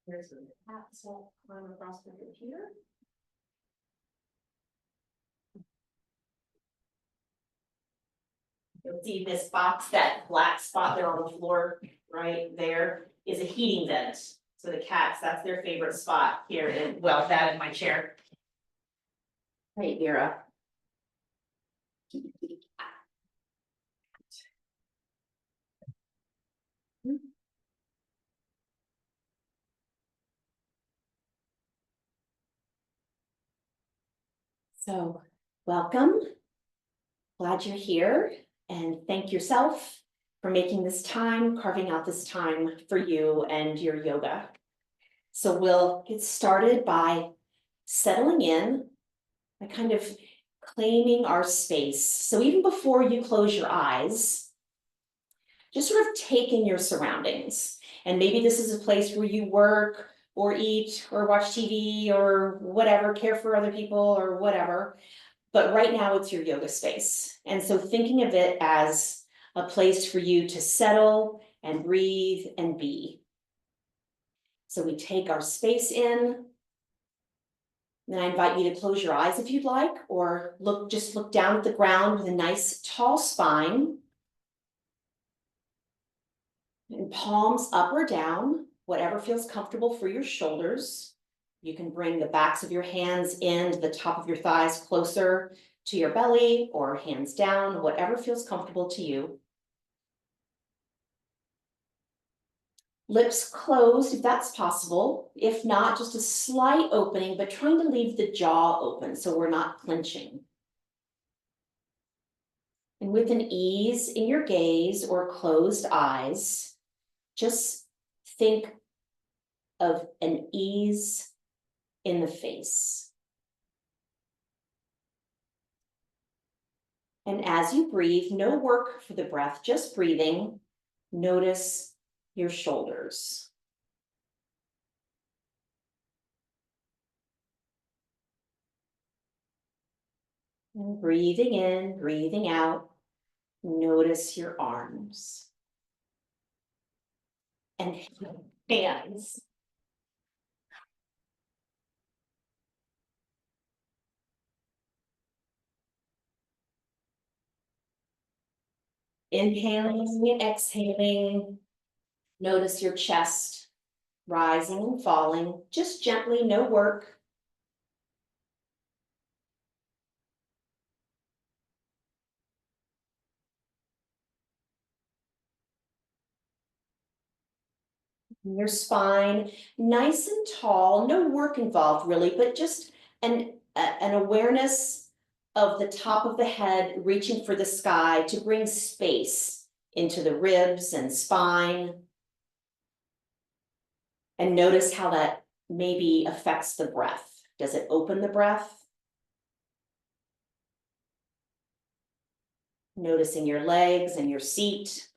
Here's the cat, so climb across the computer. You'll see this box, that black spot there on the floor, right there, is a heating vent. So the cats, that's their favorite spot here, and well, that in my chair. Hey, Vera. So, welcome. Glad you're here, and thank yourself for making this time, carving out this time for you and your yoga. So we'll get started by settling in, by kind of claiming our space. So even before you close your eyes, just sort of take in your surroundings. And maybe this is a place where you work or eat or watch TV or whatever, care for other people or whatever. But right now it's your yoga space. And so thinking of it as a place for you to settle and breathe and be. So we take our space in. Then I invite you to close your eyes if you'd like, or just look down at the ground with a nice tall spine. And palms up or down, whatever feels comfortable for your shoulders. You can bring the backs of your hands in to the top of your thighs closer to your belly, or hands down, whatever feels comfortable to you. Lips closed if that's possible. If not, just a slight opening, but trying to leave the jaw open so we're not clenching. And with an ease in your gaze or closed eyes, just think of an ease in the face. And as you breathe, no work for the breath, just breathing. Notice your shoulders. And breathing in, breathing out, notice your arms and hands. Inhaling and exhaling, notice your chest rising and falling, just gently, no work. Your spine, nice and tall, no work involved really, but just an awareness of the top of the head reaching for the sky to bring space into the ribs and spine. And notice how that maybe affects the breath. Does it open the breath? Noticing your legs and your seat.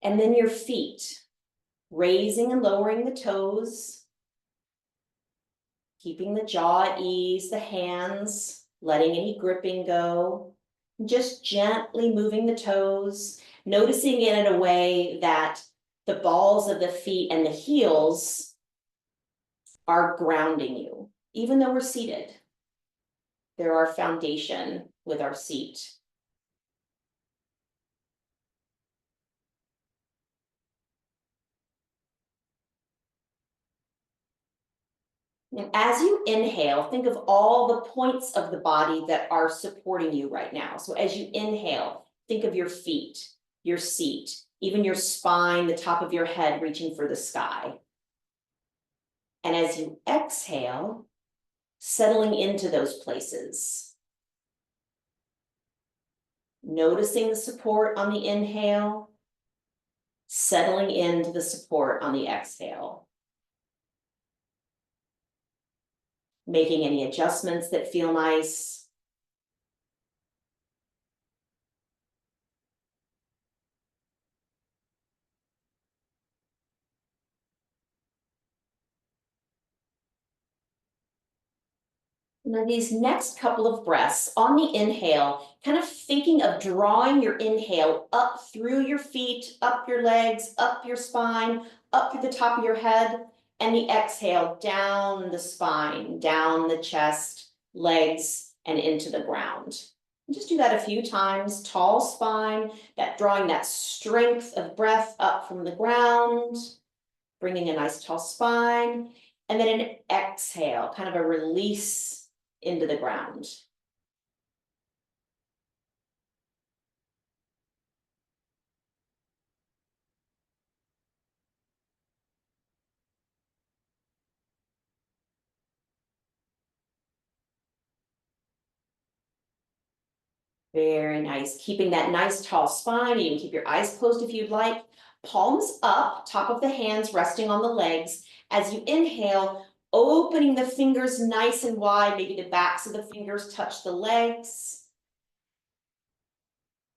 And then your feet, raising and lowering the toes, keeping the jaw at ease, the hands, letting any gripping go, just gently moving the toes, noticing it in a way that the balls of the feet and the heels are grounding you, even though we're seated. They're our foundation with our seat. And as you inhale, think of all the points of the body that are supporting you right now. So as you inhale, think of your feet, your seat, even your spine, the top of your head reaching for the sky. And as you exhale, settling into those places. Noticing the support on the inhale, settling into the support on the exhale. Making any adjustments that feel nice. Now these next couple of breaths on the inhale, kind of thinking of drawing your inhale up through your feet, up your legs, up your spine, up through the top of your head, and the exhale down the spine, down the chest, legs, and into the ground. And just do that a few times, tall spine, that drawing that strength of breath up from the ground, bringing a nice tall spine, and then an exhale, kind of a release into the ground. Very nice. Keeping that nice tall spine. You can keep your eyes closed if you'd like. Palms up, top of the hands resting on the legs. As you inhale, opening the fingers nice and wide, maybe the backs of the fingers touch the legs.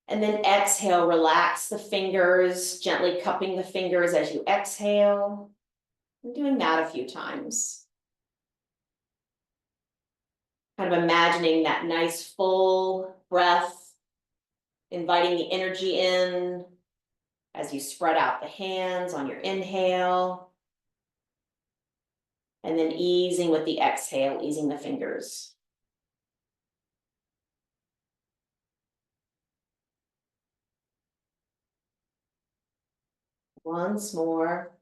And then exhale, relax the fingers, gently cupping the fingers as you exhale. I'm doing that a few times. Kind of imagining that nice full breath, inviting the energy in as you spread out the hands on your inhale. And then easing with the exhale, easing the fingers. Once more.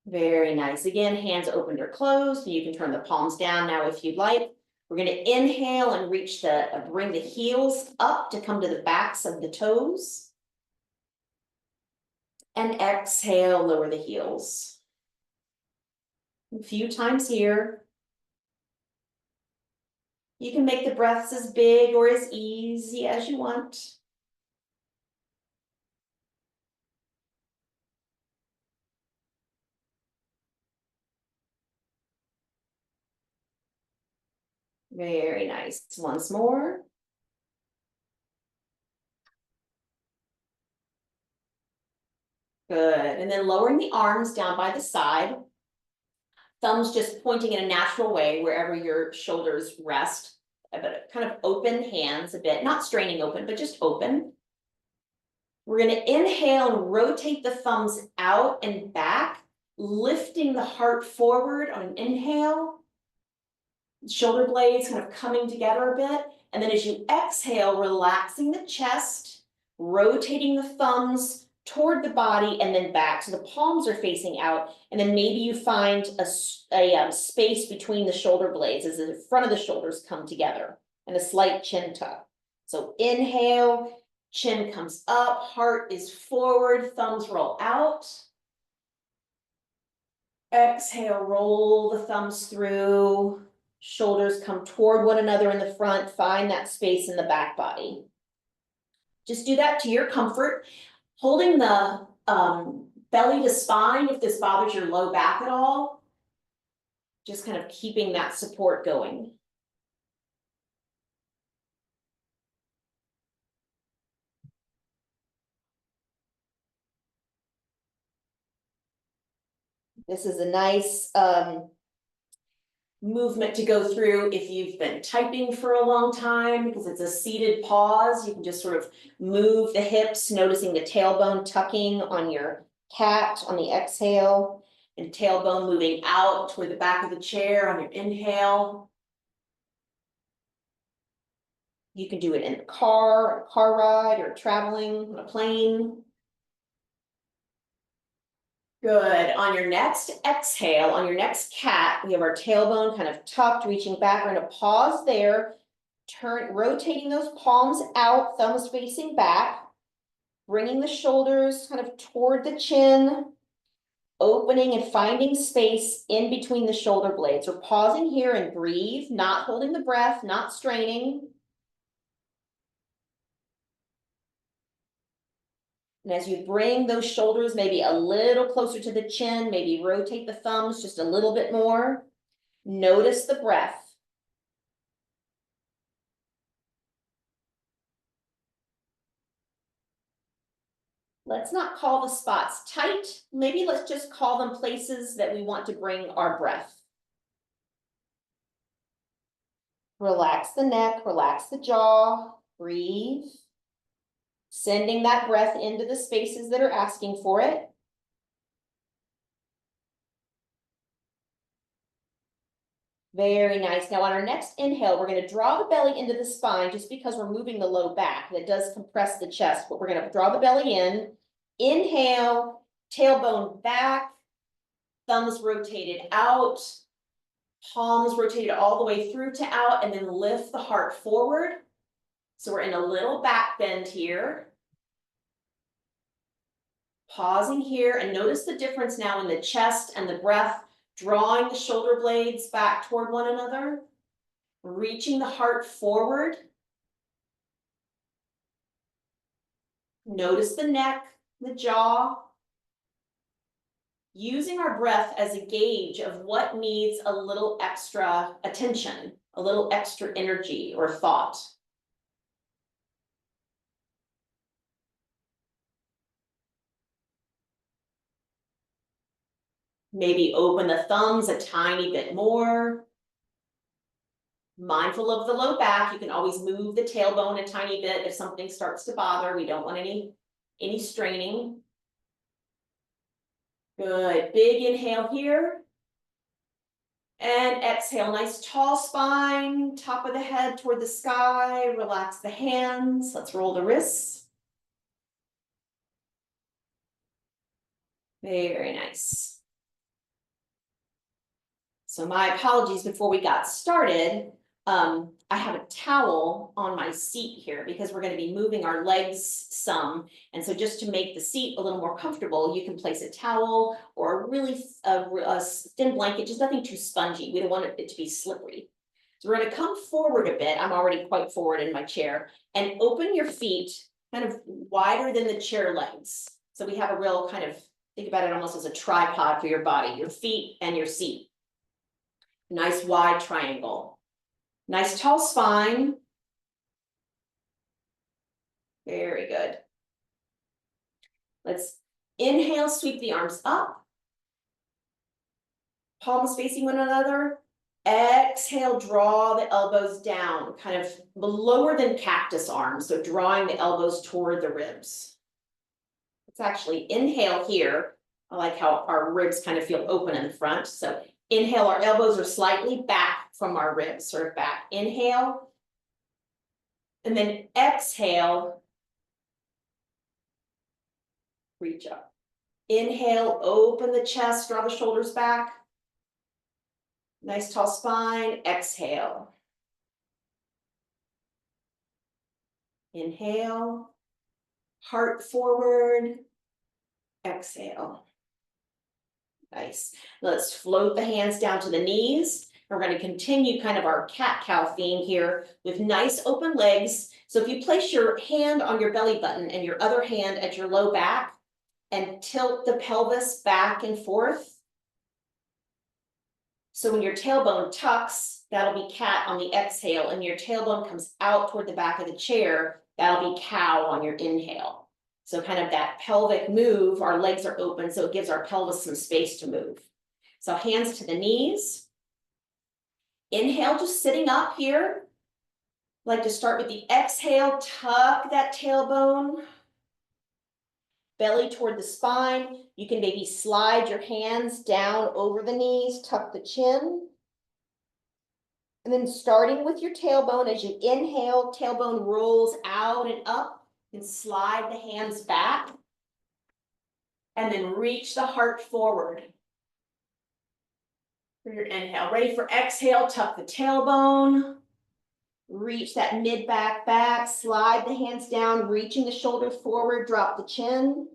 Very nice. Again, hands opened or closed. You can turn the palms down now if you'd like. We're going to inhale and reach bring the heels up to come to the backs of the toes. And exhale, lower the heels. A few times here. You can make the breaths as big or as easy as you want. Very nice. Once more. Good. And then lowering the arms down by the side. Thumbs just pointing in a natural way wherever your shoulders rest. But kind of open hands a bit, not straining open, but just open. We're going to inhale and rotate the thumbs out and back, lifting the heart forward on an inhale. Shoulder blades kind of coming together a bit. And then as you exhale, relaxing the chest, rotating the thumbs toward the body and then back. So the palms are facing out. And then maybe you find a space between the shoulder blades as the front of the shoulders come together and a slight chin tuck. So inhale, chin comes up, heart is forward, thumbs roll out. Exhale, roll the thumbs through. Shoulders come toward one another in the front. Find that space in the back body. Just do that to your comfort. Holding the belly to spine if this bothers your low back at all. Just kind of keeping that support going. This is a nice movement to go through if you've been typing for a long time, because it's a seated pause. You can just sort of move the hips, noticing the tailbone tucking on your cat on the exhale, and tailbone moving out toward the back of the chair on your inhale. You can do it in a car ride, or traveling on a plane. Good. On your next exhale, on your next cat, we have our tailbone kind of tucked, reaching back. We're going to pause there, rotating those palms out, thumbs facing back, bringing the shoulders kind of toward the chin, opening and finding space in between the shoulder blades. We're pausing here and breathe, not holding the breath, not straining. And as you bring those shoulders maybe a little closer to the chin, maybe rotate the thumbs just a little bit more. Notice the breath. let's not call the spots tight. Maybe let's just call them places that we want to bring our breath. Relax the neck, relax the jaw, breathe. Sending that breath into the spaces that are asking for it. Very nice. Now on our next inhale, we're going to draw the belly into the spine just because we're moving the low back. That does compress the chest, but we're going to draw the belly in. Inhale, tailbone back, thumbs rotated out, palms rotated all the way through to out, and then lift the heart forward. So we're in a little back bend here. Pausing here, and notice the difference now in the chest and the breath, drawing the shoulder blades back toward one another, reaching the heart forward. Notice the neck, the jaw. Using our breath as a gauge of what needs a little extra attention, a little extra energy or thought. Maybe open the thumbs a tiny bit more. Mindful of the low back, you can always move the tailbone a tiny bit if something starts to bother. We don't want any straining. Good, big inhale here. And exhale, nice tall spine, top of the head toward the sky. Relax the hands, let's roll the wrists. Very nice. So my apologies before we got started. I have a towel on my seat here because we're going to be moving our legs some. And so just to make the seat a little more comfortable, you can place a towel or a really thin blanket, just nothing too spongy. We don't want it to be slippery. So we're going to come forward a bit. I'm already quite forward in my chair, and open your feet kind of wider than the chair legs. So we have a real kind of, think about it almost as a tripod for your body, your feet and your seat. Nice wide triangle. Nice tall spine. Very good. Let's inhale, sweep the arms up. Palms facing one another. Exhale, draw the elbows down, kind of lower than cactus arms. So drawing the elbows toward the ribs. Let's actually inhale here. I like how our ribs kind of feel open in the front. So inhale, our elbows are slightly back from our ribs, sort of back. Inhale. And then exhale. Reach up. Inhale, open the chest, draw the shoulders back. Nice tall spine. Exhale. Inhale. Heart forward. Exhale. Nice. Let's float the hands down to the knees. We're going to continue kind of our cat-cow theme here with nice open legs. So if you place your hand on your belly button and your other hand at your low back and tilt the pelvis back and forth. So when your tailbone tucks, that'll be cat on the exhale, and your tailbone comes out toward the back of the chair, that'll be cow on your inhale. So kind of that pelvic move, our legs are open, so it gives our pelvis some space to move. So hands to the knees. Inhale, just sitting up here. Like to start with the exhale, tuck that tailbone. Belly toward the spine. You can maybe slide your hands down over the knees, tuck the chin. And then starting with your tailbone, as you inhale, tailbone rolls out and up. And slide the hands back. And then reach the heart forward. For your inhale. Ready for exhale, tuck the tailbone. Reach that mid-back back. Slide the hands down, reaching the shoulders forward, drop the chin.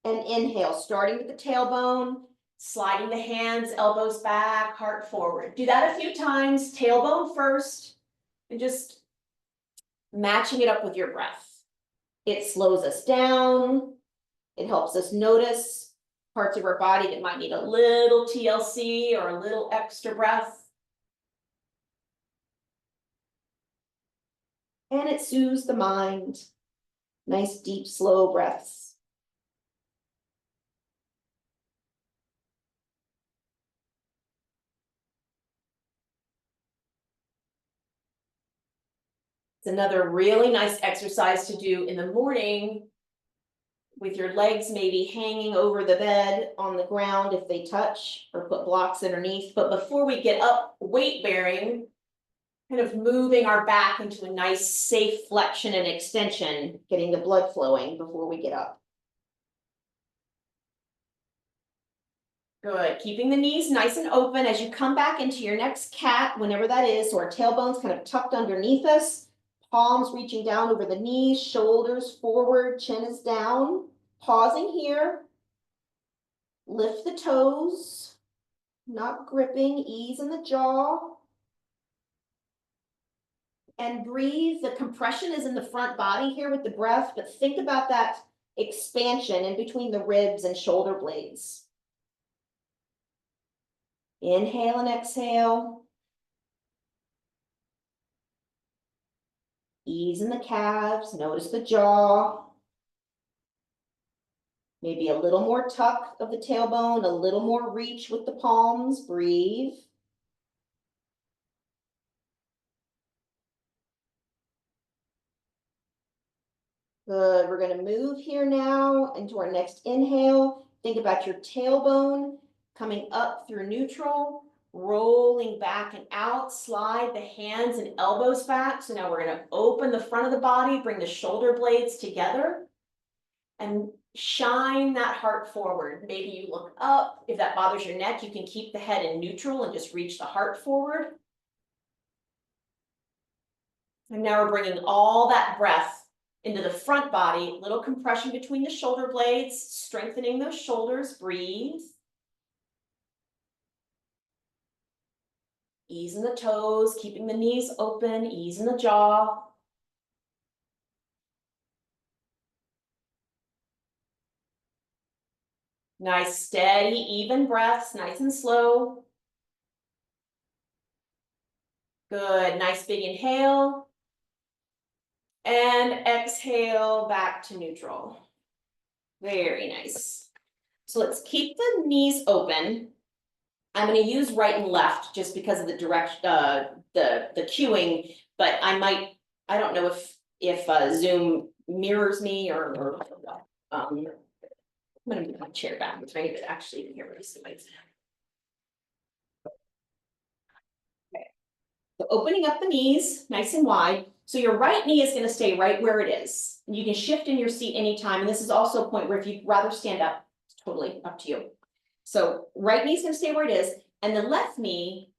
And inhale, starting with the tailbone, sliding the hands, elbows back, heart forward. Do that a few times, tailbone first, and just matching it up with your breath. It slows us down. It helps us notice parts of our body that might need a little TLC or a little extra breath. And it soothes the mind. Nice, deep, slow breaths. It's another really nice exercise to do in the morning with your legs maybe hanging over the bed on the ground if they touch, or put blocks underneath. But before we get up weight bearing, kind of moving our back into a nice safe flexion and extension, getting the blood flowing before we get up. Good, keeping the knees nice and open as you come back into your next cat, whenever that is. So our tailbone's kind of tucked underneath us, palms reaching down over the knees, shoulders forward, chin is down. Pausing here. Lift the toes, not gripping, ease in the jaw. And breathe. The compression is in the front body here with the breath, but think about that expansion in between the ribs and shoulder blades. Inhale and exhale. Ease in the calves, notice the jaw. Maybe a little more tuck of the tailbone, a little more reach with the palms, breathe. Good, we're gonna move here now into our next inhale. Think about your tailbone coming up through neutral, rolling back and out, slide the hands and elbows back. So now we're gonna open the front of the body, bring the shoulder blades together, and shine that heart forward. Maybe you look up. If that bothers your neck, you can keep the head in neutral and just reach the heart forward. And now we're bringing all that breath into the front body, little compression between the shoulder blades, strengthening those shoulders, breathe. Ease in the toes, keeping the knees open, ease in the jaw. Nice, steady, even breaths, nice and slow. Good, nice big inhale. And exhale back to neutral. Very nice. So let's keep the knees open. I'm going to use right and left just because of the direction, the cueing, but I don't know if Zoom mirrors me or I'm going to move my chair back. It's ready to actually hear what he's doing. Okay. So opening up the knees, nice and wide. So your right knee is going to stay right where it is. You can shift in your seat anytime. And this is also a point where if you'd rather stand up, it's totally up to you. So right knee is going to stay where it is. And the left knee,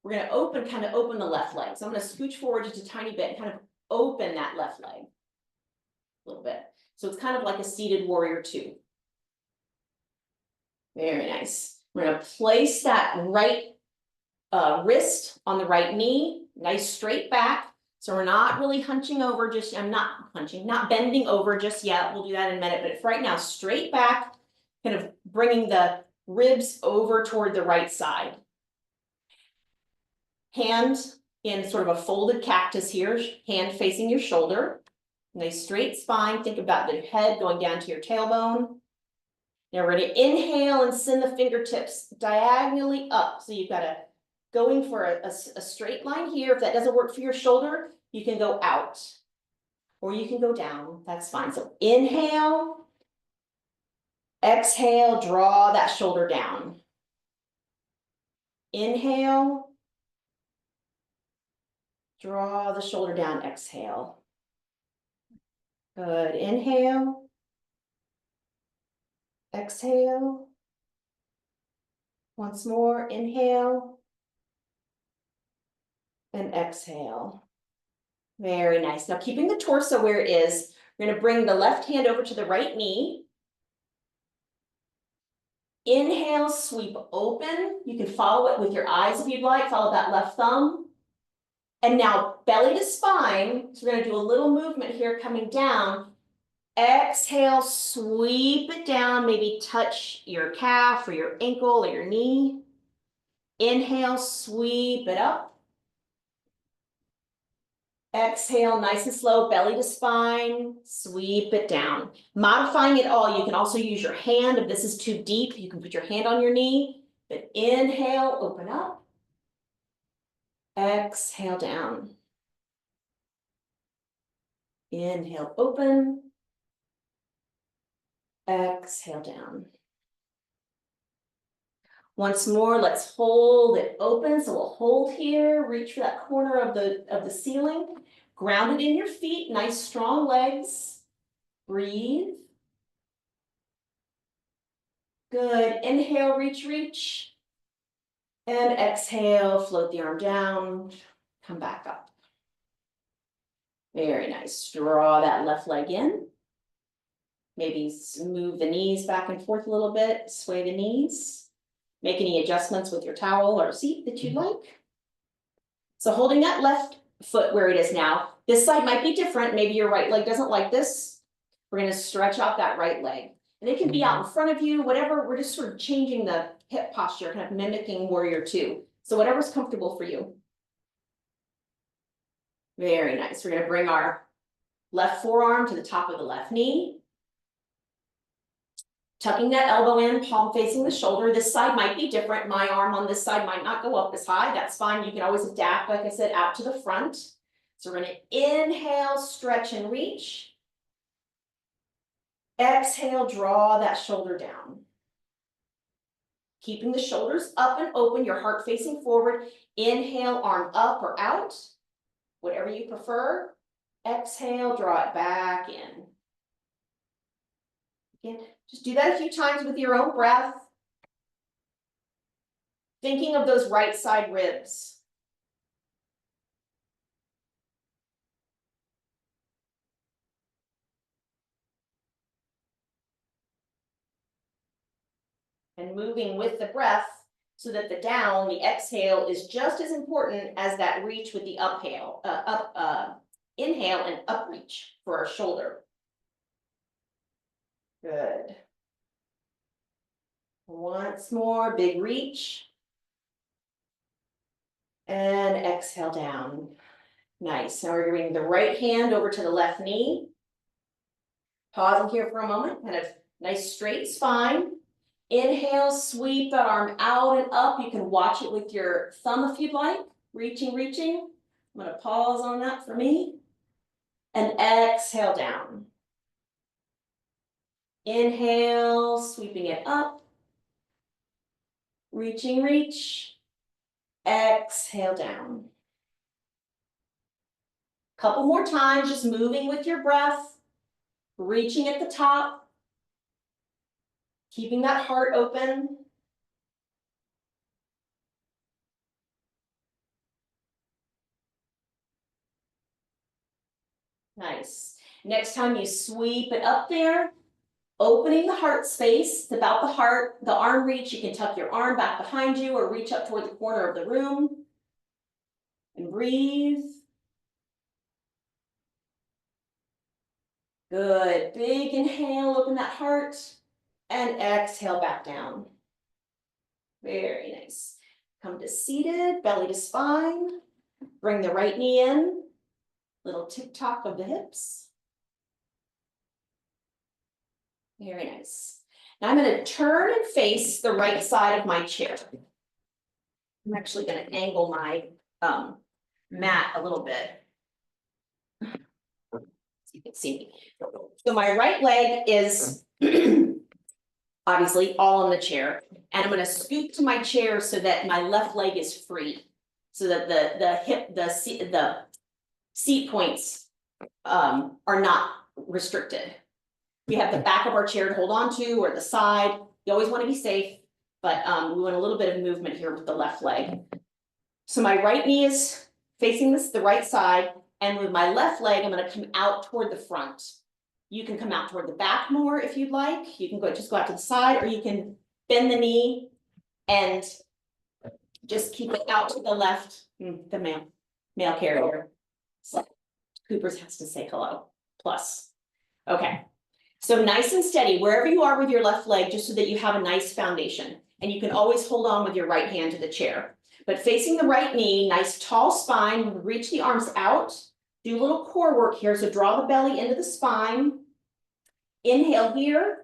we're going to kind of open the left leg. So I'm going to scooch forward just a tiny bit and kind of open that left leg a little bit. So it's kind of like a seated warrior two. Very nice. We're going to place that right wrist on the right knee, nice straight back. So we're not really hunching over just, not bending over just yet. We'll do that in a minute, but if right now, straight back, kind of bringing the ribs over toward the right side. Hand in sort of a folded cactus here, hand facing your shoulder. Nice straight spine. Think about the head going down to your tailbone. Now we're going to inhale and send the fingertips diagonally up. So you've got a going for a straight line here. If that doesn't work for your shoulder, you can go out or you can go down. That's fine. So inhale, exhale, draw that shoulder down. Inhale, draw the shoulder down, exhale. Good. Inhale, exhale. Once more, inhale and exhale. Very nice. Now keeping the torso where it is, we're going to bring the left hand over to the right knee. Inhale, sweep open. You can follow it with your eyes if you'd like. Follow that left thumb. And now belly to spine. So we're going to do a little movement here coming down. Exhale, sweep it down. Maybe touch your calf or your ankle or your knee. Inhale, sweep it up. Exhale, nice and slow, belly to spine, sweep it down. Modifying it all, you can also use your hand. If this is too deep, you can put your hand on your knee, but inhale, open up. Exhale down. Inhale, open. Exhale down. Once more, let's hold it open. So we'll hold here, reach for that corner of the ceiling. Grounded in your feet, nice strong legs. Breathe. Good. Inhale, reach, reach. And exhale, float the arm down. Come back up. Very nice. Draw that left leg in. Maybe move the knees back and forth a little bit. Sway the knees. Make any adjustments with your towel or seat that you'd like. So holding that left foot where it is now. This side might be different. Maybe your right leg doesn't like this. We're going to stretch out that right leg. And it can be out in front of you, whatever. We're just sort of changing the hip posture, kind of mimicking warrior two. So whatever's comfortable for you. Very nice. We're going to bring our left forearm to the top of the left knee. Tucking that elbow in, palm facing the shoulder. This side might be different. My arm on this side might not go up as high. That's fine. You can always adapt, like I said, out to the front. So we're going to inhale, stretch and reach. Exhale, draw that shoulder down. Keeping the shoulders up and open, your heart facing forward. Inhale, arm up or out, whatever you prefer. Exhale, draw it back in. Again, just do that a few times with your own breath. Thinking of those right side ribs. And moving with the breath so that the down, the exhale, is just as important as that reach with the inhale and up reach for our shoulder. Good. Once more, big reach. And exhale down. Nice. Now we're going to bring the right hand over to the left knee. Pausing here for a moment, kind of nice straight spine. Inhale, sweep that arm out and up. You can watch it with your thumb if you'd like. Reaching, reaching. I'm going to pause on that for me. And exhale down. Inhale, sweeping it up. Reaching, reach. Exhale down. Couple more times, just moving with your breath. Reaching at the top. Keeping that heart open. Nice. Next time you sweep it up there, opening the heart space. It's about the heart, the arm reach. You can tuck your arm back behind you or reach up toward the corner of the room. And breathe. Good. Big inhale, open that heart. And exhale back down. Very nice. Come to seated, belly to spine. Bring the right knee in. Little tick-tock of the hips. Very nice. Now I'm going to turn and face the right side of my chair. I'm actually going to angle my mat a little bit. So you can see me. So my right leg is obviously all on the chair. And I'm going to scoot to my chair so that my left leg is free. So that the seat points are not restricted. We have the back of our chair to hold on to or the side. You always want to be safe, but we want a little bit of movement here with the left leg. So my right knee is facing the right side, and with my left leg, I'm going to come out toward the front. You can come out toward the back more if you'd like. You can just go out to the side, or you can bend the knee and just keep it out to the left. The male carrier. So Cooper's has to say hello. Plus. Okay. So nice and steady, wherever you are with your left leg, just so that you have a nice foundation. And you can always hold on with your right hand to the chair. But facing the right knee, nice tall spine, reach the arms out. Do a little core work here, so draw the belly into the spine. Inhale here.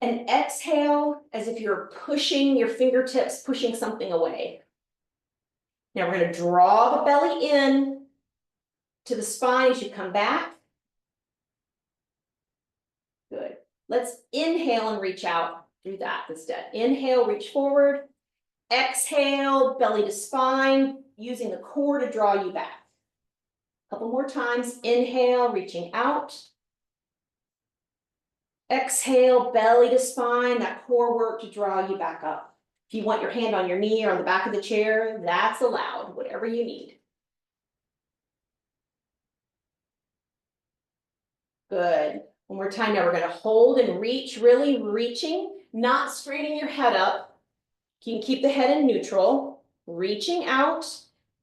And exhale as if you're pushing your fingertips, pushing something away. Now we're going to draw the belly in to the spine as you come back. Good. Let's inhale and reach out. Do that instead. Inhale, reach forward. Exhale, belly to spine, using the core to draw you back. A couple more times. Inhale, reaching out. Exhale, belly to spine, that core work to draw you back up. If you want your hand on your knee or on the back of the chair, that's allowed, whatever you need. Good. One more time. Now we're going to hold and reach, really reaching, not straightening your head up. You can keep the head in neutral, reaching out,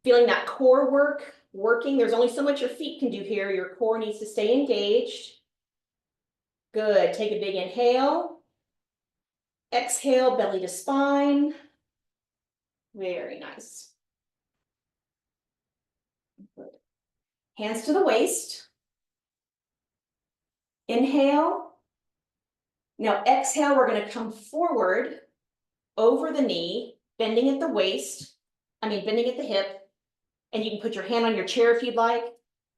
feeling that core work, working. There's only so much your feet can do here. Your core needs to stay engaged. Good. Take a big inhale. Exhale, belly to spine. Very nice. Good. Hands to the waist. Inhale. Now exhale, we're going to come forward over the knee, bending at the waist. Bending at the hip. And you can put your hand on your chair if you'd like.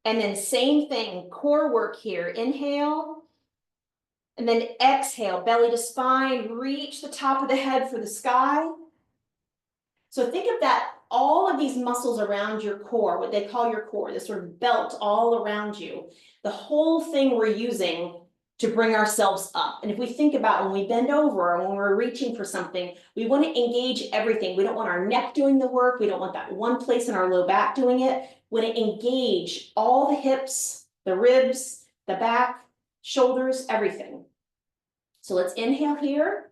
And then same thing, core work here. Inhale. And then exhale, belly to spine, reach the top of the head for the sky. So think of that, all of these muscles around your core, what they call your core, this sort of belt all around you. The whole thing we're using to bring ourselves up. And if we think about when we bend over or when we're reaching for something, we want to engage everything. We don't want our neck doing the work. We don't want that one place in our low back doing it. We want to engage all the hips, the ribs, the back, shoulders, everything. So let's inhale here.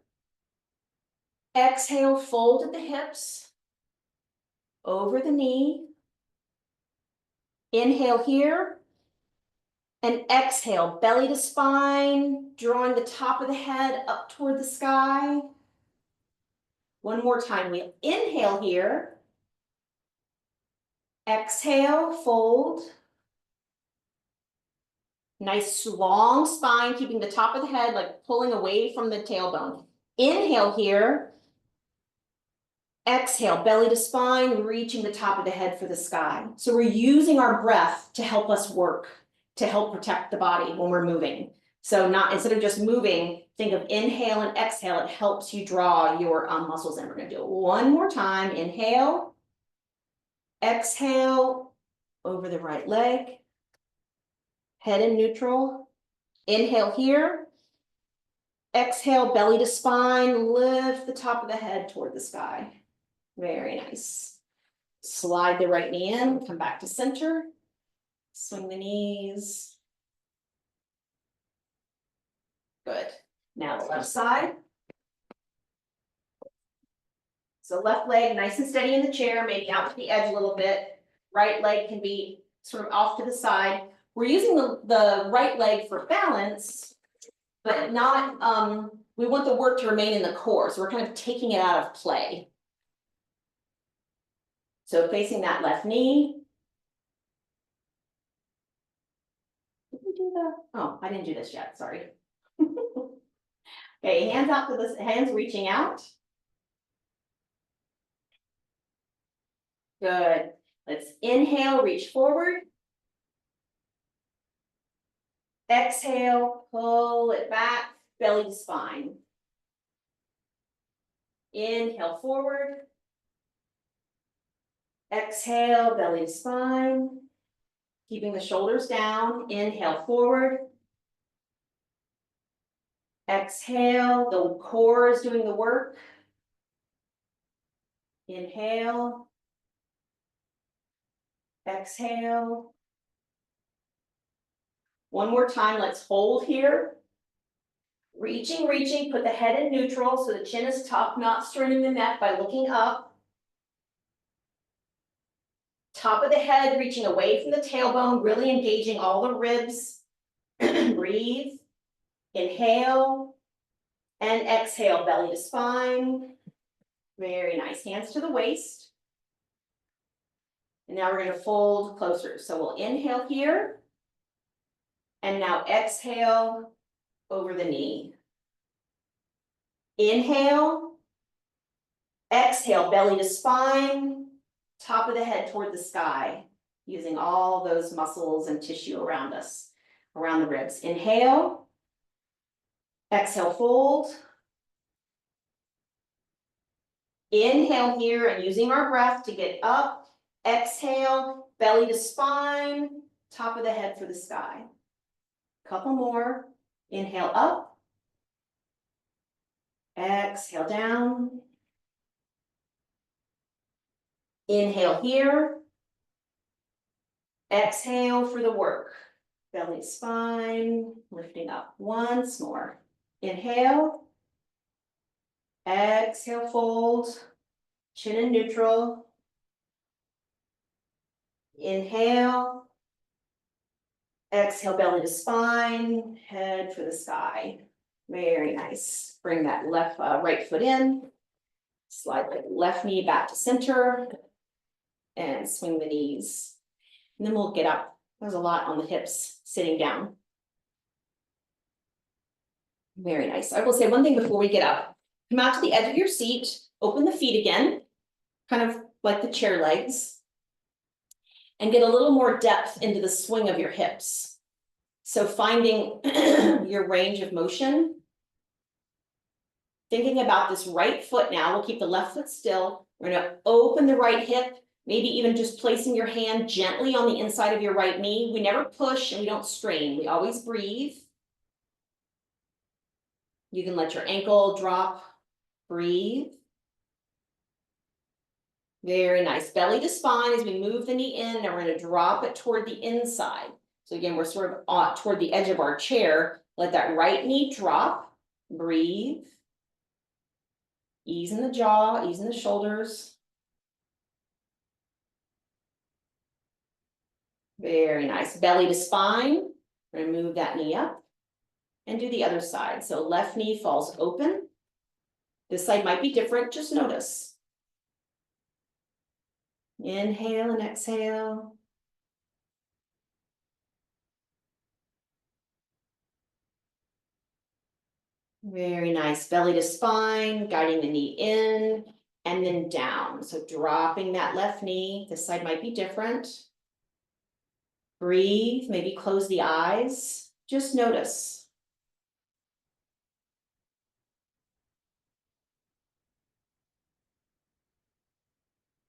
Exhale, fold at the hips, over the knee. Inhale here. And exhale, belly to spine, drawing the top of the head up toward the sky. One more time, we inhale here. Exhale, fold. Nice long spine, keeping the top of the head like pulling away from the tailbone. Inhale here. Exhale, belly to spine, reaching the top of the head for the sky. So we're using our breath to help us work, to help protect the body when we're moving. So instead of just moving, think of inhale and exhale. It helps you draw your muscles in. We're going to do it one more time. Inhale. Exhale, over the right leg. Head in neutral. Inhale here. Exhale, belly to spine. Lift the top of the head toward the sky. Very nice. Slide the right knee in. Come back to center. Swing the knees. Good. Now the left side. So left leg nice and steady in the chair, maybe out to the edge a little bit. Right leg can be sort of off to the side. We're using the right leg for balance, but not, we want the work to remain in the core. So we're kind of taking it out of play. So facing that left knee. Did we do the, oh, I didn't do this yet, sorry. Okay, hands out to the hands reaching out. Good. Let's inhale, reach forward. Exhale, pull it back, belly to spine. Inhale forward. Exhale, belly to spine. Keeping the shoulders down. Inhale forward. Exhale, the core is doing the work. Inhale. Exhale. One more time, let's hold here. Reaching, reaching, put the head in neutral so the chin is tucked, not straining the neck by looking up. Top of the head, reaching away from the tailbone, really engaging all the ribs. Breathe. Inhale. And exhale, belly to spine. Very nice. Hands to the waist. And now we're gonna fold closer. So we'll inhale here. And now exhale over the knee. Inhale. Exhale, belly to spine, top of the head toward the sky, using all those muscles and tissue around us, around the ribs. Inhale. Exhale, fold. Inhale here and using our breath to get up. Exhale, belly to spine, top of the head for the sky. Couple more. Inhale up. Exhale down. Inhale here. Exhale for the work. Belly to spine, lifting up once more. Inhale. Exhale, fold. Chin in neutral. Inhale. Exhale, belly to spine, head for the sky. Very nice. Bring that right foot in. Slide the left knee back to center. And swing the knees. And then we'll get up. There's a lot on the hips sitting down. Very nice. I will say one thing before we get up. Come out to the edge of your seat, open the feet again, kind of like the chair legs, and get a little more depth into the swing of your hips. So finding your range of motion. Thinking about this right foot now, we'll keep the left foot still. We're going to open the right hip, maybe even just placing your hand gently on the inside of your right knee. We never push and we don't strain. We always breathe. You can let your ankle drop, breathe. Very nice. Belly to spine as we move the knee in. Now we're going to drop it toward the inside. So again, we're sort of toward the edge of our chair. Let that right knee drop, breathe. Ease in the jaw, ease in the shoulders. Very nice. Belly to spine. We're going to move that knee up and do the other side. So left knee falls open. This side might be different, just notice. Inhale and exhale. Very nice. Belly to spine, guiding the knee in and then down. So dropping that left knee. This side might be different. Breathe, maybe close the eyes. Just notice.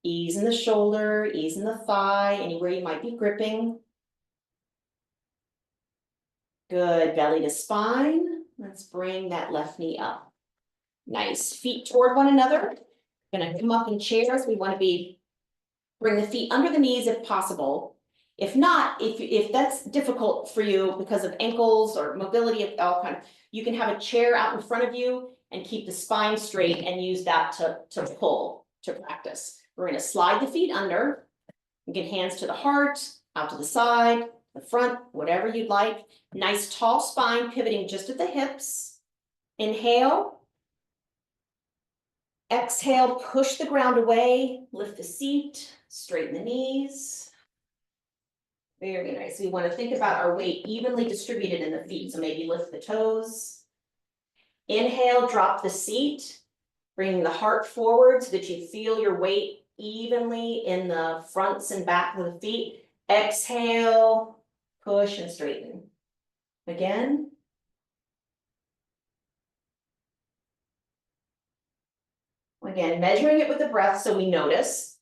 Ease in the shoulder, ease in the thigh, anywhere you might be gripping. Good, belly to spine. Let's bring that left knee up. Nice, feet toward one another. Gonna come up in chairs. We wanna bring the feet under the knees if possible. If not, if that's difficult for you because of ankles or mobility of all kind, you can have a chair out in front of you and keep the spine straight and use that to pull, to practice. We're gonna slide the feet under, get hands to the heart, out to the side, the front, whatever you'd like. Nice tall spine, pivoting just at the hips. Inhale. Exhale, push the ground away, lift the seat, straighten the knees. Very nice. We want to think about our weight evenly distributed in the feet. So maybe lift the toes. Inhale, drop the seat, bringing the heart forward so that you feel your weight evenly in the fronts and back of the feet. Exhale, push and straighten. Again. Again, measuring it with the breath so we notice.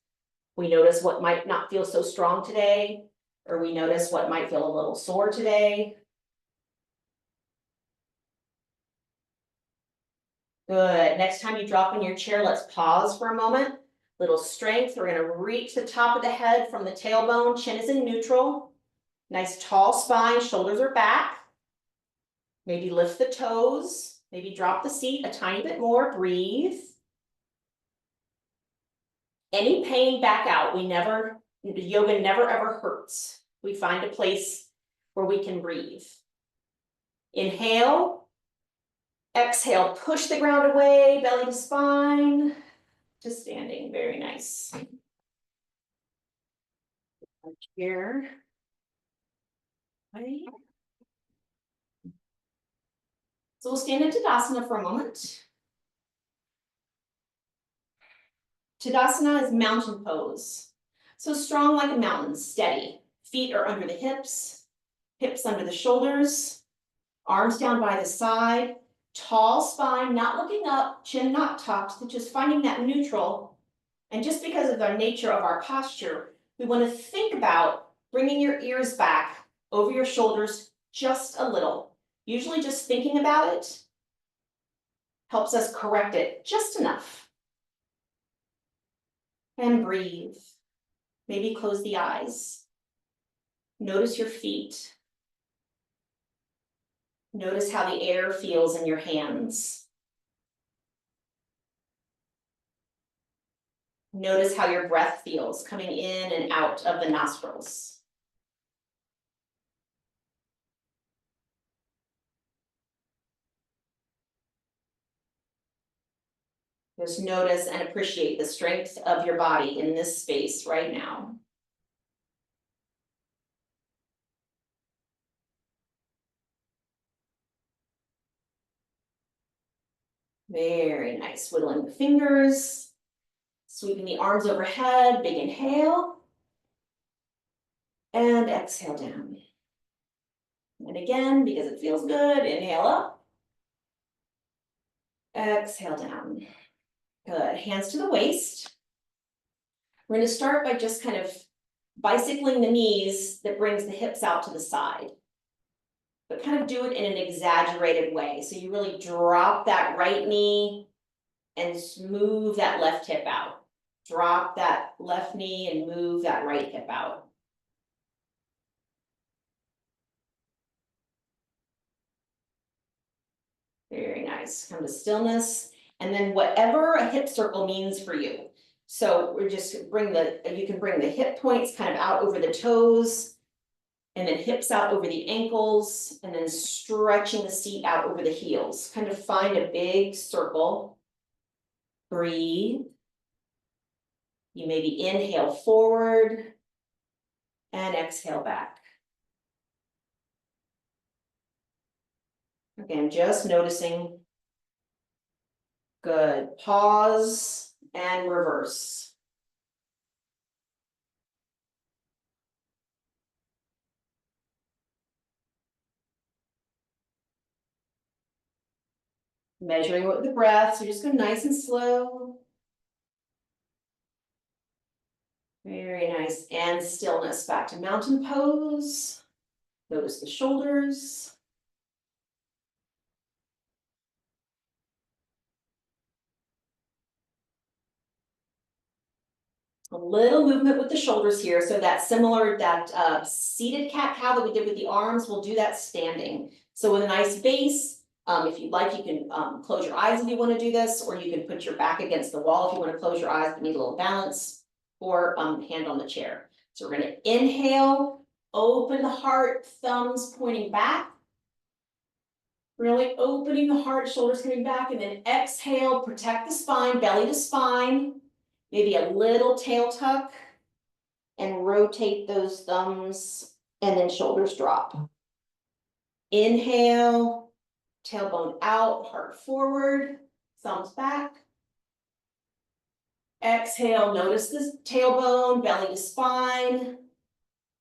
We notice what might not feel so strong today, or we notice what might feel a little sore today. Good. Next time you drop in your chair, let's pause for a moment. Little strength. We're going to reach the top of the head from the tailbone. Chin is in neutral. Nice tall spine. Shoulders are back. Maybe lift the toes. Maybe drop the seat a tiny bit more. Breathe. Any pain, back out. Yoga never ever hurts. We find a place where we can breathe. Inhale. Exhale, push the ground away, belly to spine. Just standing, very nice. Here. Right. So we'll stand in Tadasana for a moment. Tadasana is mountain pose. So strong like a mountain, steady. Feet are under the hips, hips under the shoulders, arms down by the side, tall spine, not looking up, chin not tucked, just finding that neutral. And just because of the nature of our posture, we want to think about bringing your ears back over your shoulders just a little. Usually just thinking about it helps us correct it just enough. And breathe. Maybe close the eyes. Notice your feet. Notice how the air feels in your hands. Notice how your breath feels coming in and out of the nostrils. Just notice and appreciate the strength of your body in this space right now. Very nice. Whittling the fingers, sweeping the arms overhead, big inhale. And exhale down. And again, because it feels good, inhale up. Exhale down. Good. Hands to the waist. We're going to start by just kind of bicycling the knees that brings the hips out to the side. But kind of do it in an exaggerated way. So you really drop that right knee and move that left hip out. Drop that left knee and move that right hip out. Very nice. Come to stillness. And then whatever a hip circle means for you. So we're just you can bring the hip points kind of out over the toes, and then hips out over the ankles, and then stretching the seat out over the heels. Kind of find a big circle. Breathe. You maybe inhale forward and exhale back. Again, just noticing. Good. Pause and reverse. Measuring with the breath, so just go nice and slow. Very nice. And stillness. Back to mountain pose. Notice the shoulders. A little movement with the shoulders here. So that seated cat-cow that we did with the arms, we'll do that standing. So with a nice base, if you'd like, you can close your eyes if you want to do this, or you can put your back against the wall if you want to close your eyes but need a little balance, or hand on the chair. So we're going to inhale, open the heart, thumbs pointing back. Really opening the heart, shoulders coming back, and then exhale, protect the spine, belly to spine. Maybe a little tail tuck, and rotate those thumbs, and then shoulders drop. Inhale, tailbone out, heart forward, thumbs back. Exhale, notice this tailbone, belly to spine.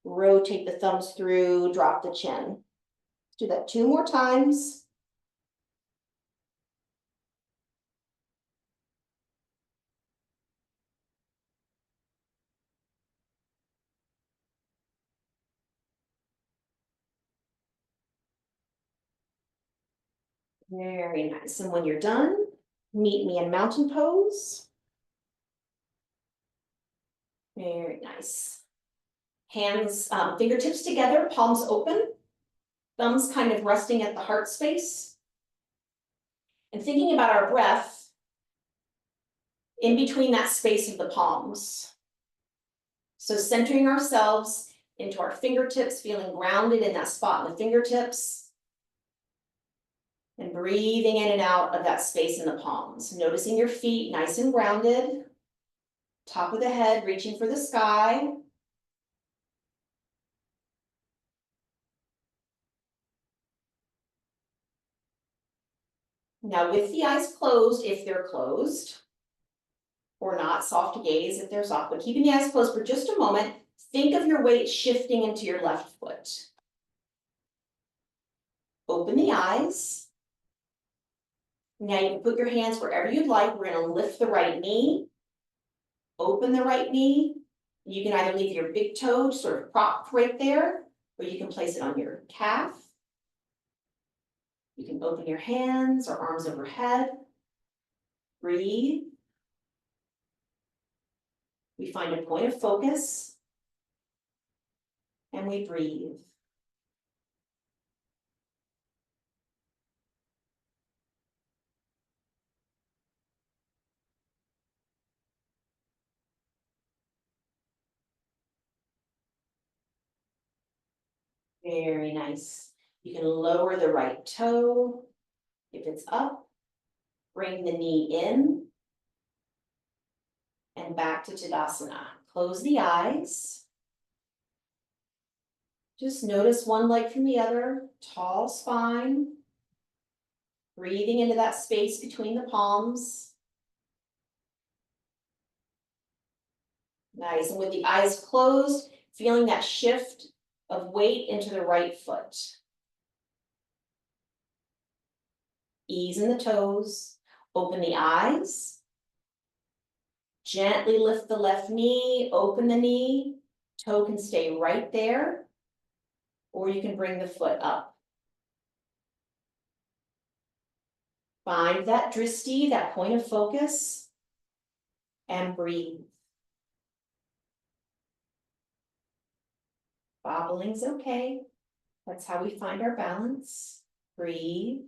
Rotate the thumbs through, drop the chin. Do that 2 more times. Very nice. And when you're done, meet me in mountain pose. Very nice. Hands, fingertips together, palms open, thumbs kind of resting at the heart space. And thinking about our breath in between that space of the palms. So centering ourselves into our fingertips, feeling grounded in that spot in the fingertips. And breathing in and out of that space in the palms. Noticing your feet nice and grounded. Top of the head, reaching for the sky. Now with the eyes closed, if they're closed, or not, soft gaze if they're soft, but keeping the eyes closed for just a moment, think of your weight shifting into your left foot. Open the eyes. Now you can put your hands wherever you'd like. We're gonna lift the right knee, open the right knee. You can either leave your big toe sort of propped right there, or you can place it on your calf. You can open your hands or arms overhead. Breathe. We find a point of focus, and we breathe. Very nice. You can lower the right toe if it's up. Bring the knee in and back to Tadasana. Close the eyes. Just notice one leg from the other, tall spine. Breathing into that space between the palms. Nice, and with the eyes closed, feeling that shift of weight into the right foot. Ease in the toes, open the eyes. Gently lift the left knee, open the knee. Toe can stay right there, or you can bring the foot up. Find that drishti, that point of focus, and breathe. Bobbling's okay. That's how we find our balance. Breathe.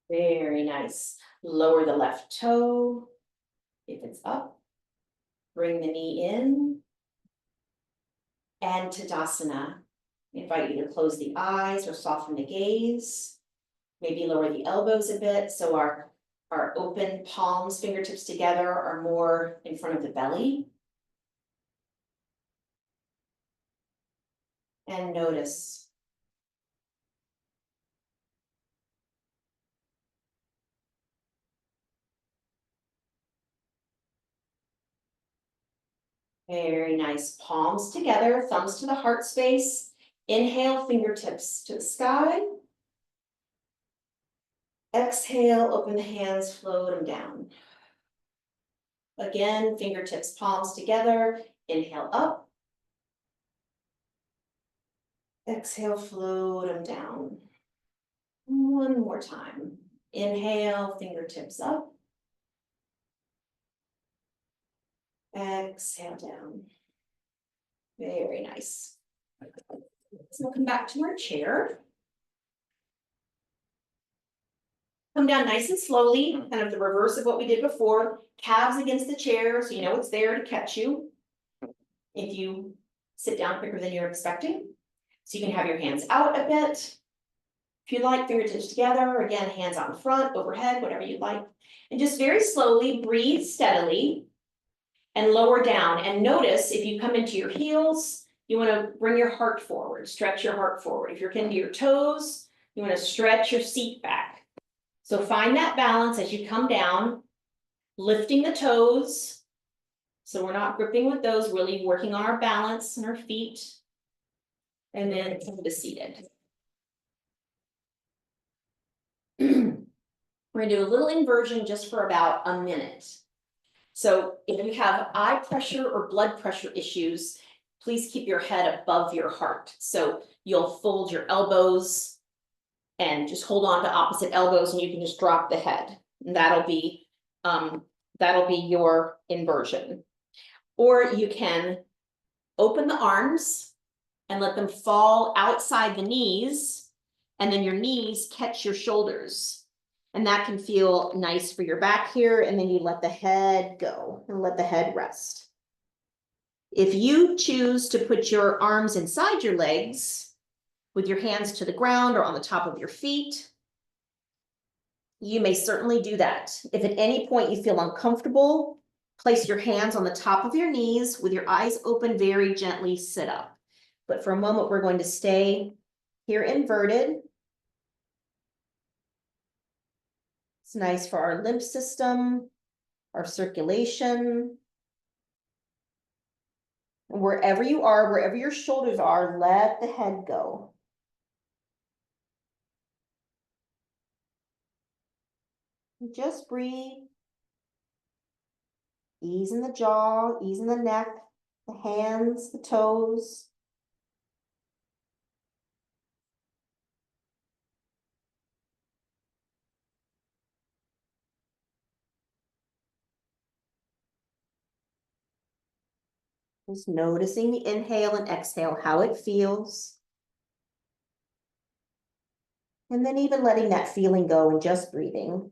Very nice. Lower the left toe if it's up. Bring the knee in. And Tadasana. I invite you to close the eyes or soften the gaze. Maybe lower the elbows a bit so our open palms, fingertips together are more in front of the belly. And notice. Very nice. Palms together, thumbs to the heart space. Inhale, fingertips to the sky. Exhale, open the hands, float them down. Again, fingertips, palms together. Inhale up. Exhale, float them down. One more time. Inhale, fingertips up. Exhale down. Very nice. So we'll come back to our chair. Come down nice and slowly, kind of the reverse of what we did before. Calves against the chair, so you know it's there to catch you if you sit down quicker than you're expecting. So you can have your hands out a bit. If you like, fingertips together, again, hands out in front, overhead, whatever you'd like. And just very slowly breathe steadily and lower down. And notice if you come into your heels, you want to bring your heart forward, stretch your heart forward. If you're into your toes, you want to stretch your seat back. So find that balance as you come down, lifting the toes. So we're not gripping with those, really working on our balance and our feet. And then come to seated. We're gonna do a little inversion just for about a minute. So if you have eye pressure or blood pressure issues, please keep your head above your heart. So you'll fold your elbows and just hold on to opposite elbows, and you can just drop the head. And that'll be your inversion. Or you can open the arms and let them fall outside the knees, and then your knees catch your shoulders. And that can feel nice for your back here, and then you let the head go and let the head rest. If you choose to put your arms inside your legs, with your hands to the ground or on the top of your feet, you may certainly do that. If at any point you feel uncomfortable, place your hands on the top of your knees with your eyes open, very gently sit up. But for a moment, we're going to stay here inverted. It's nice for our lymph system, our circulation. And wherever you are, wherever your shoulders are, let the head go. Just breathe. Ease in the jaw, ease in the neck, the hands, the toes. Just noticing the inhale and exhale, how it feels. And then even letting that feeling go and just breathing.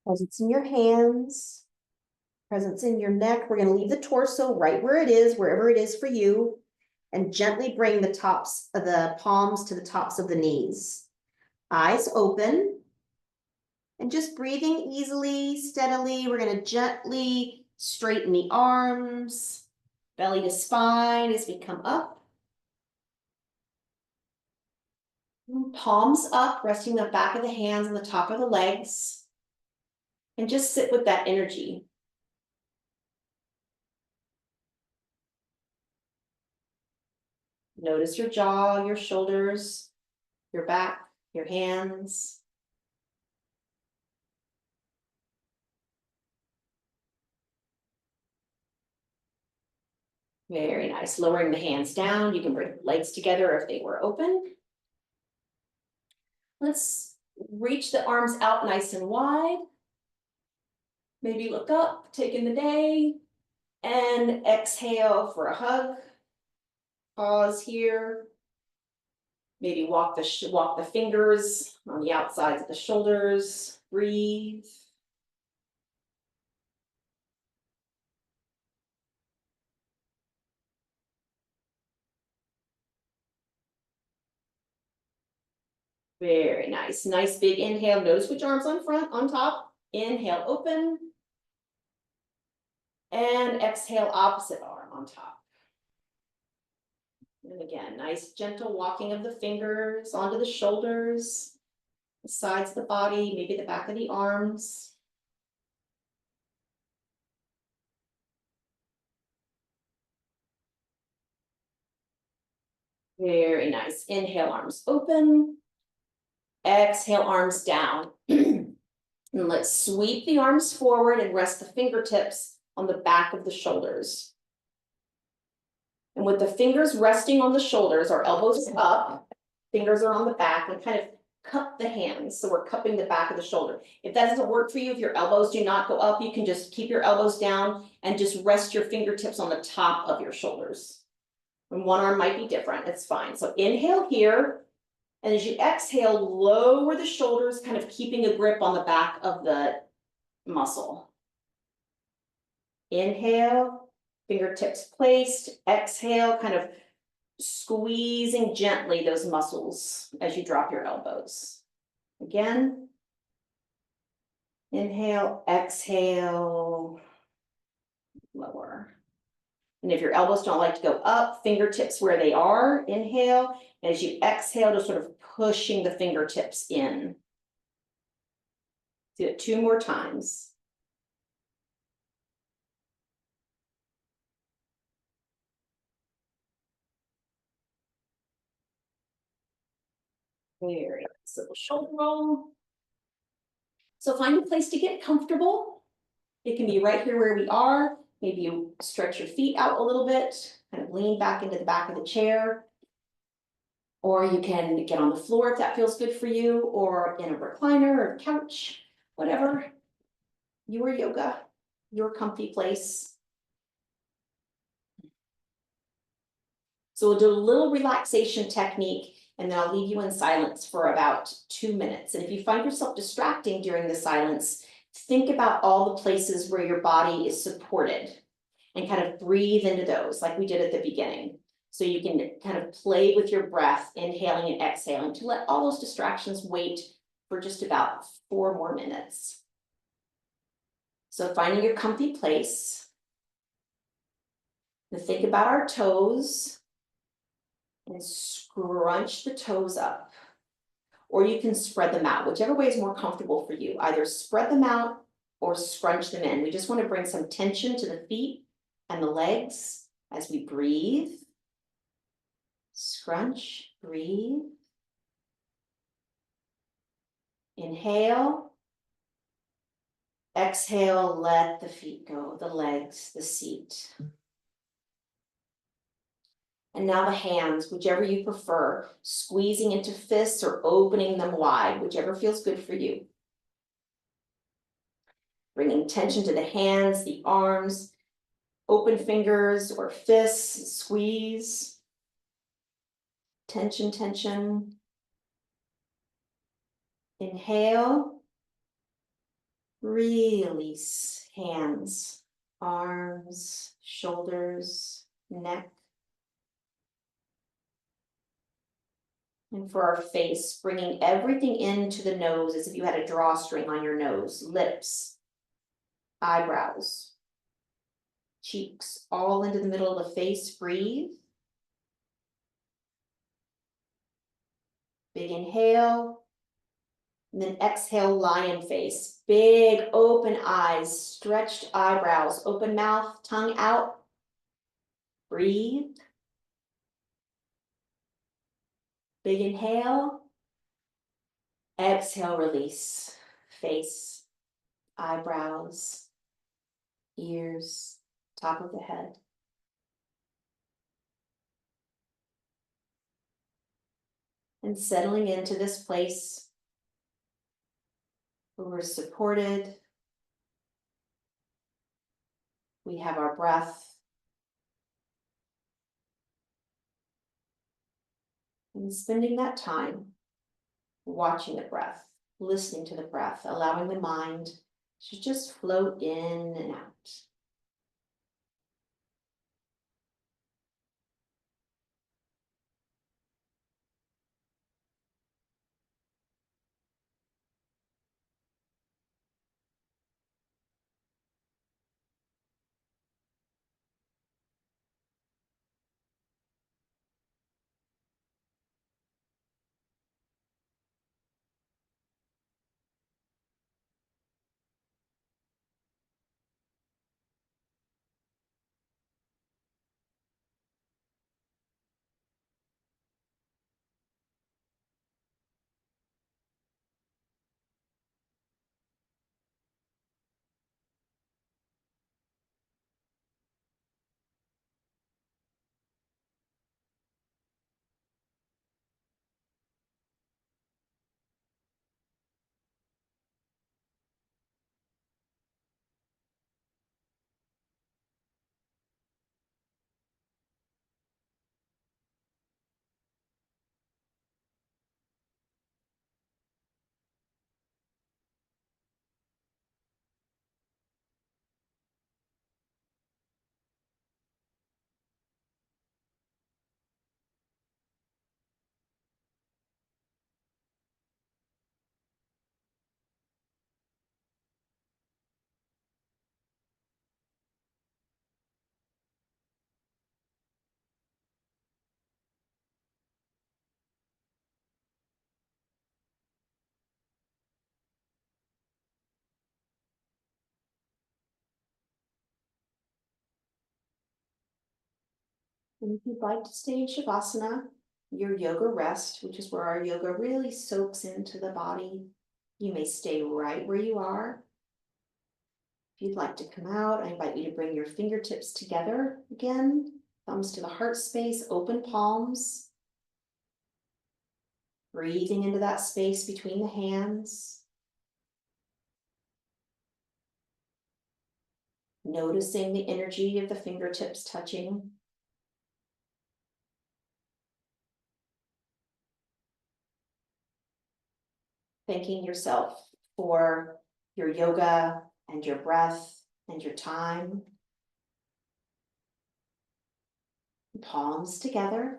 Presence in your hands, presence in your neck. We're going to leave the torso right where it is, wherever it is for you, and gently bring the tops of the palms to the tops of the knees. Eyes open, and just breathing easily, steadily. We're going to gently straighten the arms, belly to spine as we come up. Palms up, resting the back of the hands on the top of the legs. And just sit with that energy. Notice your jaw, your shoulders, your back, your hands. Very nice. Lowering the hands down. You can bring the legs together if they were open. Let's reach the arms out nice and wide. Maybe look up, take in the day, and exhale for a hug. Pause here. Maybe walk the fingers on the outsides of the shoulders. Breathe. Very nice. Nice big inhale. Notice which arms on front, on top. Inhale, open. And exhale, opposite arm on top. And again, nice gentle walking of the fingers onto the shoulders, the sides of the body, maybe the back of the arms. Very nice. Inhale, arms open. Exhale, arms down. And let's sweep the arms forward and rest the fingertips on the back of the shoulders. And with the fingers resting on the shoulders, our elbows up, fingers are on the back, and kind of cup the hands. So we're cupping the back of the shoulder. If that doesn't work for you, if your elbows do not go up, you can just keep your elbows down and just rest your fingertips on the top of your shoulders. And one arm might be different, it's fine. So inhale here, and as you exhale, lower the shoulders, kind of keeping a grip on the back of the muscle. Inhale, fingertips placed, exhale, kind of squeezing gently those muscles as you drop your elbows. Again, inhale, exhale, lower. And if your elbows don't like to go up, fingertips where they are, inhale. And as you exhale, just sort of pushing the fingertips in. Do it 2 more times. Very nice little shoulder roll. So find a place to get comfortable. It can be right here where we are. Maybe you stretch your feet out a little bit, kind of lean back into the back of the chair. Or you can get on the floor if that feels good for you, or in a recliner or couch, whatever. Your yoga, your comfy place. So we'll do a little relaxation technique, and then I'll leave you in silence for about 2 minutes. And if you find yourself distracting during the silence, think about all the places where your body is supported and kind of breathe into those like we did at the beginning. So you can kind of play with your breath, inhaling and exhaling, to let all those distractions wait for just about 4 more minutes. So finding your comfy place. Now think about our toes and scrunch the toes up. Or you can spread them out, whichever way is more comfortable for you. Either spread them out or scrunch them in. We just want to bring some tension to the feet and the legs as we breathe. Scrunch, breathe. Inhale. Exhale, let the feet go, the legs, the seat. And now the hands, whichever you prefer, squeezing into fists or opening them wide, whichever feels good for you. Bringing tension to the hands, the arms, open fingers or fists, squeeze. Tension, tension. Inhale. Release. Hands, arms, shoulders, neck. And for our face, bringing everything into the nose as if you had a drawstring on your nose, lips, eyebrows, cheeks, all into the middle of the face. Breathe. Big inhale. And then exhale, lion face. Big open eyes, stretched eyebrows, open mouth, tongue out. Breathe. Big inhale. Exhale, release. Face, eyebrows, ears, top of the head. And settling into this place where we're supported. We have our breath. And spending that time watching the breath, listening to the breath, allowing the mind to just float in and out. And if you'd like to stay in Shavasana, your yoga rest, which is where our yoga really soaks into the body, you may stay right where you are. If you'd like to come out, I invite you to bring your fingertips together again, thumbs to the heart space, open palms. Breathing into that space between the hands. Noticing the energy of the fingertips touching. Thanking yourself for your yoga and your breath and your time. Palms together.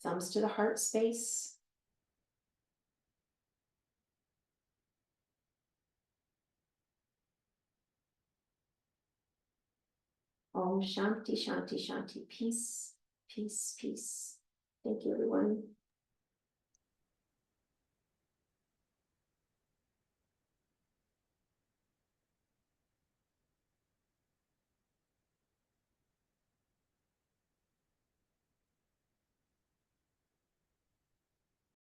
Thumbs to the heart space. Om Shanti, Shanti, Shanti. Peace, peace, peace. Thank you, everyone.